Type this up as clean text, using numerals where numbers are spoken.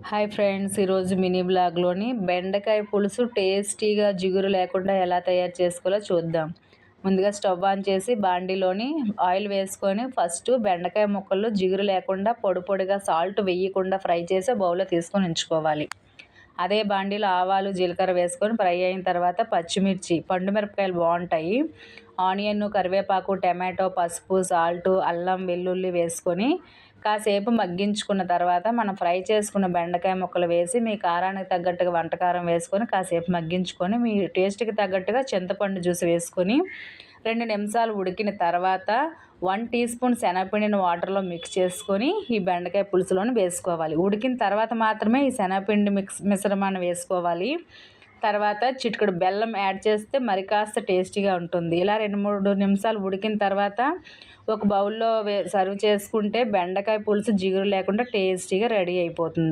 Hi friends, ఈరోజు mini బ్లాగ్లోని బెండకాయ పులుసు టేస్టీగా జిగురు లేకుండా ఎలా తయారు చేసుకోవాలో చూద్దాం. ముందుగా స్టవ్ ఆన్ చేసి బాండీలోని ఆయిల్ వేసుకొని ఫస్ట్ బెండకాయ ముక్కలు జిగురు లేకుండా పొడి పొడిగా సాల్ట్ వేయకుండా ఫ్రై చేసి బౌల్లో తీసుకొని ఉంచుకోవాలి. అదే బాండీలో ఆవాలు జీలకర్ర వేసుకొని ఫ్రై అయిన తర్వాత పచ్చిమిర్చి, పండు మిరపకాయలు బాగుంటాయి, ఆనియన్, కరివేపాకు, టమాటో, పసుపు, సాల్ట్, అల్లం వెల్లుల్లి వేసుకొని కాసేపు మగ్గించుకున్న తర్వాత మనం ఫ్రై చేసుకున్న బెండకాయ ముక్కలు వేసి మీ కారానికి తగ్గట్టుగా వంటకారం వేసుకొని కాసేపు మగ్గించుకొని మీ టేస్ట్కి తగ్గట్టుగా చింతపండు జ్యూస్ వేసుకొని 2 నిమిషాలు ఉడికిన తర్వాత 1 టీ స్పూన్ శనగపిండిని వాటర్లో మిక్స్ చేసుకొని ఈ బెండకాయ పులుసులోని వేసుకోవాలి. ఉడికిన తర్వాత మాత్రమే ఈ శనగపిండి మిశ్రమాన్ని వేసుకోవాలి. తర్వాత చిటికెడు బెల్లం యాడ్ చేస్తే మరి కాస్త టేస్టీగా ఉంటుంది. ఇలా 2-3 నిమిషాలు ఉడికిన తర్వాత ఒక బౌల్లో సర్వ్ చేసుకుంటే బెండకాయ పులుసు జిగురు లేకుండా టేస్టీగా రెడీ అయిపోతుంది.